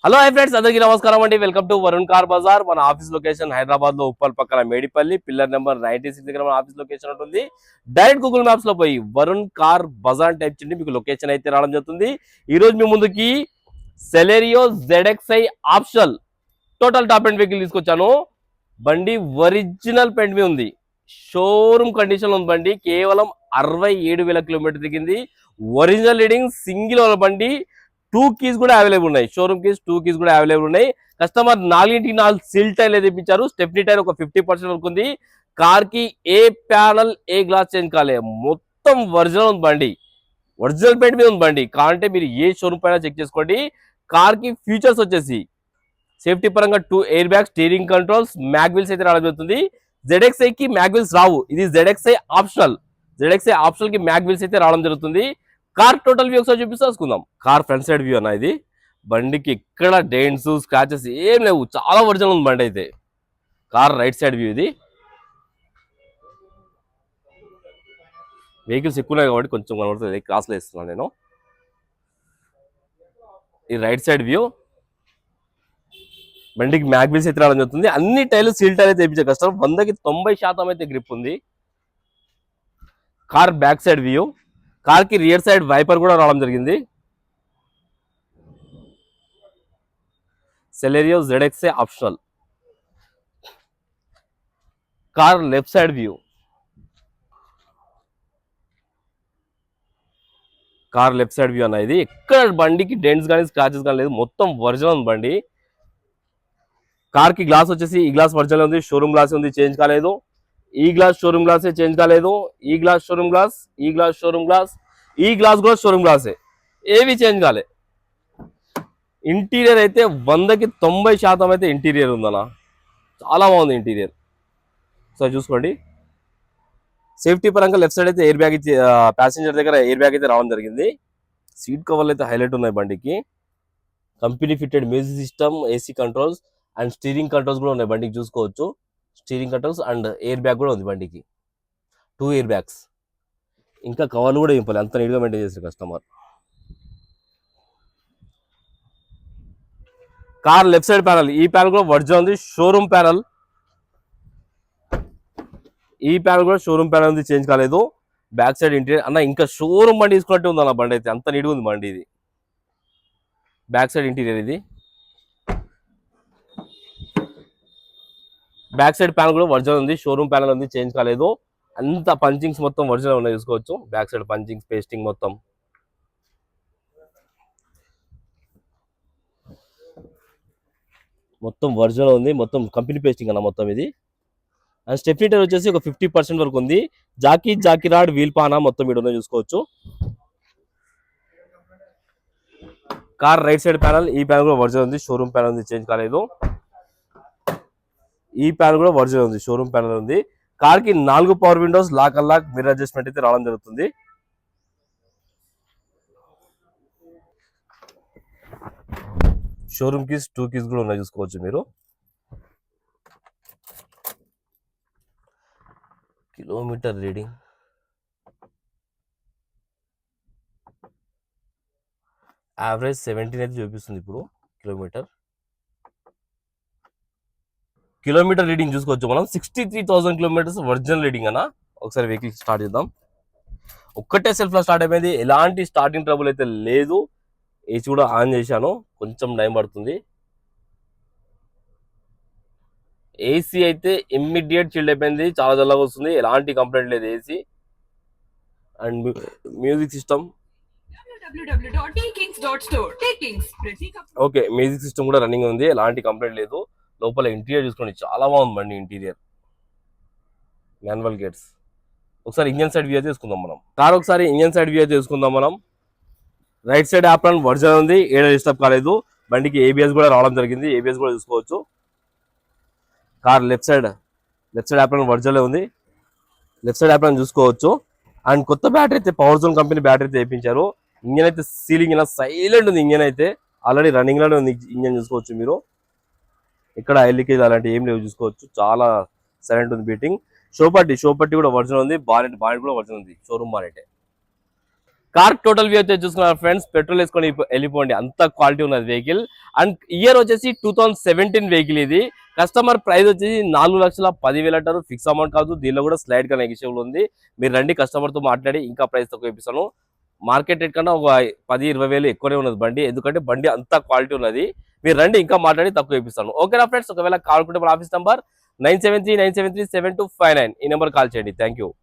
Hello hi friends, అందరికీ నమస్కారం అండి. Welcome to Varun car Bazaar. మన ఆఫీస్ లొకేషన్ హైదరాబాద్ లో ఉప్పల్ పక్కన మేడిపల్లి పిల్లర్ నెంబర్ 96 దగ్గర మన ఆఫీస్ లొకేషన్ ఉంటుంది. డైరెక్ట్ గూగుల్ మ్యాప్స్ లో పోయి వరుణ్ కార్ బజార్ టైప్ చేయండి, మీకు లొకేషన్ అయితే రావడం జరుగుతుంది. ఈ రోజు మీ ముందుకి Celerio ZXi optional total top and vehicle తీసుకొచ్చాను. బండి ఒరిజినల్ పెయింట్ మీద ఉంది, షోరూమ్ కండిషన్ ఉంది. బండి కేవలం 67,000 కిలోమీటర్ దిగింది. ఒరిజినల్ రీడింగ్, సింగిల్ ఓనర్ బండి. 2 keys కూడా అవైలబుల్ ఉన్నాయి. షోరూమ్ కీస్ 2 keys కూడా అవైలబుల్ ఉన్నాయి. కస్టమర్ 4 సీల్ టైర్ తెప్పించారు. స్టెప్నీ టైర్ ఒక 50% వరకు ఉంది. కార్ కి ఏ ప్యానల్ ఏ గ్లాస్ చేంజ్ కాలే, మొత్తం ఒరిజినల్ ఉంది బండి. ఒరిజినల్ పెయింట్ మీద ఉంది బండి. కాంటే మీరు ఏ షోరూమ్ పైన చెక్ చేసుకోండి. కార్ కి ఫీచర్స్ వచ్చేసి సేఫ్టీ పరంగా 2 ఎయిర్ బ్యాగ్, స్టీరింగ్ కంట్రోల్స్, మ్యాగ్విల్స్ అయితే రావడం జరుగుతుంది. ZXi కి మ్యాగ్విల్స్ రావు, ఇది ZXi ఆప్షనల్. ZXi ఆప్షనల్ కి మ్యాగ్విల్స్ అయితే రావడం జరుగుతుంది. కార్ టోటల్ వ్యూ ఒకసారి చూపిస్తాం. కార్ ఫ్రంట్ సైడ్ వ్యూ అన్న ఇది. బండికి ఇక్కడ డెంట్స్, స్క్రాచెస్ ఏం లేవు, చాలా ఒరిజినల్ ఉంది బండి అయితే. కార్ రైట్ సైడ్ వ్యూ ఇది. వెహికల్స్ ఎక్కువ ఉన్నాయి కాబట్టి కొంచెం కనబడుతుంది, క్రాస్లో ఇస్తున్నాను నేను. ఈ రైట్ సైడ్ వ్యూ. బండికి మ్యాగ్విల్స్ అయితే రావడం జరుగుతుంది. అన్ని టైర్లు సీల్ టైర్ అయితే తెప్పించే కస్టమర్ 100కి 90% అయితే గ్రిప్ ఉంది. Car back side view. Car కి రియర్ సైడ్ వైపర్ కూడా రావడం జరిగింది. Celerio ZXi optional. Car left side view. Car left side view అన్న ఇది. ఎక్కడ బండికి డెంట్స్ కానీ స్క్రాచెస్ కానీ లేదు, మొత్తం ఒరిజినల్ ఉంది బండి. కార్ కి గ్లాస్ వచ్చేసి ఈ గ్లాస్ ఒరిజినల్ ఉంది, షోరూమ్ గ్లాస్ ఉంది, చేంజ్ కాలేదు. ఈ గ్లాస్ షోరూమ్ గ్లాసే, చేంజ్ కాలేదు. ఈ గ్లాస్ షోరూమ్ గ్లాస్, ఈ గ్లాస్ షోరూమ్ గ్లాస్, ఈ గ్లాస్ కూడా షోరూమ్ గ్లాసే, ఏవి చేంజ్ కాలే. ఇంటీరియర్ అయితే 100కి 90% అయితే ఇంటీరియర్ ఉందన్న, చాలా బాగుంది ఇంటీరియర్. సో చూసుకోండి. సేఫ్టీ పరంగా లెఫ్ట్ సైడ్ అయితే ఎయిర్ బ్యాగ్ ఇచ్చి, ప్యాసింజర్ దగ్గర ఎయిర్ బ్యాగ్ అయితే రావడం జరిగింది. సీట్ కవర్లు అయితే హైలైట్ ఉన్నాయి బండికి. Company fitted music system, AC controls and steering controls కూడా ఉన్నాయి బండికి, చూసుకోవచ్చు. Steering controls and air bag కూడా ఉంది బండికి, 2 ఎయిర్ బ్యాగ్స్. ఇంకా కవర్లు కూడా ఇంపాలి, అంత నీట్గా మెయింటైన్ చేస్తారు customer. Car left side panel, ఈ ప్యానల్ కూడా ఒరిజినల్ ఉంది, షోరూమ్ ప్యానల్. ఈ ప్యానల్ కూడా షోరూమ్ ప్యానల్ ఉంది, చేంజ్ కాలేదు. బ్యాక్ సైడ్ ఇంటీరియర్ అన్న, ఇంకా షోరూమ్ బండి తీసుకున్నట్టు ఉంది అన్న బండి అయితే, అంత నీట్గా ఉంది బండి ఇది. బ్యాక్ సైడ్ ఇంటీరియర్ ఇది. బ్యాక్ సైడ్ ప్యానల్ కూడా ఒరిజినల్ ఉంది, షోరూమ్ ప్యానల్ ఉంది, చేంజ్ కాలేదు. అంత పంచింగ్స్ మొత్తం ఒరిజినల్ ఉన్నాయి, చూసుకోవచ్చు. బ్యాక్ సైడ్ పంచింగ్స్, పేస్టింగ్ మొత్తం ఒరిజినల్ ఉంది. మొత్తం కంపెనీ పేస్టింగ్ అన్న మొత్తం ఇది. అండ్ స్టెప్నీ టైర్ వచ్చేసి ఒక 50% వరకు ఉంది. జాకీ రాడ్, వీల్ పానా మొత్తం వీడియో చూసుకోవచ్చు. కార్ రైట్ సైడ్ ప్యానల్, ఈ ప్యానల్ కూడా ఒరిజినల్ ఉంది, షోరూమ్ ప్యానల్ ఉంది, చేంజ్ కాలేదు. ఈ ప్యానల్ కూడా ఒరిజినల్ ఉంది, షోరూమ్ ప్యానల్ ఉంది. కార్ కి 4 power windows, lock unlock, mirror adjustment అయితే రావడం జరుగుతుంది. షోరూమ్ కీస్ 2 keys కూడా ఉన్నాయి, చూసుకోవచ్చు మీరు. కిలోమీటర్ రీడింగ్ యావరేజ్ 17 అయితే చూపిస్తుంది ఇప్పుడు. కిలోమీటర్ రీడింగ్ చూసుకోవచ్చు మనం. 63,000 కిలోమీటర్స్ ఒరిజినల్ రీడింగ్ అన్న. ఒకసారి వెహికల్ స్టార్ట్ చేద్దాం. ఒక్కటే సెల్ఫ్ లో స్టార్ట్ అయిపోయింది, ఎలాంటి స్టార్టింగ్ ట్రబుల్ అయితే లేదు. ఏసీ కూడా ఆన్ చేశాను, కొంచెం టైం పడుతుంది. ఏసీ అయితే ఇమ్మీడియట్ చిల్డ్ అయిపోయింది, చాలా చల్లగా వస్తుంది, ఎలాంటి కంప్లైంట్ లేదు AC. And music system okay, music system కూడా రన్నింగ్ ఉంది, ఎలాంటి కంప్లైంట్ లేదు. లోపల ఇంటీరియర్ చూసుకోండి, చాలా బాగుంది బండి ఇంటీరియర్. Manual gates. ఒకసారి ఇంజన్ సైడ్ వ్యూ చేసుకుందాం మనం. కార్ ఒకసారి ఇంజన్ సైడ్ వ్యూ చేసుకుందాం మనం. రైట్ సైడ్ యాప్రాన్ ఒరిజినల్ ఉంది, ఏడ డిస్టర్బ్ కాలేదు. బండికి ఏబిఎస్ కూడా రావడం జరిగింది, ఏబిఎస్ కూడా చూసుకోవచ్చు. Car left side apron original ఉంది, లెఫ్ట్ సైడ్ యాప్రాన్ చూసుకోవచ్చు. అండ్ కొత్త బ్యాటరీ అయితే పవర్ జోన్ కంపెనీ బ్యాటరీ అయితే వేయించారు. ఇంజన్ అయితే సీలింగ్ ఇలా సైలెంట్ ఉంది, ఇంజన్ అయితే ఆల్రెడీ రన్నింగ్ లోనే ఉంది ఇంజన్, చూసుకోవచ్చు మీరు. ఇక్కడ ఆయిల్ లీకేజ్ అలాంటి ఏం లేవు, చూసుకోవచ్చు. చాలా సైలెంట్ ఉంది బీటింగ్. షోపట్టి కూడా ఒరిజినల్ ఉంది, బానెట్ కూడా ఒరిజినల్ ఉంది, showroom bonnet. Car total view అయితే చూసుకున్నారు ఫ్రెండ్స్, పెట్రోల్ వేసుకొని వెళ్ళిపోండి, అంత క్వాలిటీ ఉన్నది వెహికల్. అండ్ ఇయర్ వచ్చేసి 2017 వెహికల్ ఇది. కస్టమర్ ప్రైస్ వచ్చేసి 4,10,000 అంటారు, ఫిక్స్ అమౌంట్ కాదు. దీనిలో కూడా స్లైడ్ గా నెగిషియబుల్ ఉంది. మీరు రండి, కస్టమర్ తో మాట్లాడి ఇంకా ప్రైస్ తక్కువ ఇప్పిస్తాను. మార్కెట్ రేట్ కన్నా ఒక 10-20 వేలు ఎక్కువనే ఉన్నది బండి, ఎందుకంటే బండి అంత క్వాలిటీ ఉన్నది. మీరు రండి, ఇంకా మాట్లాడి తక్కువ ఇప్పిస్తాను. ఓకేనా ఫ్రెండ్స్, ఒకవేళ కావాలనుకుంటే మన ఆఫీస్ నంబర్ 9739737259, ఈ నెంబర్ కాల్ చేయండి. Thank you.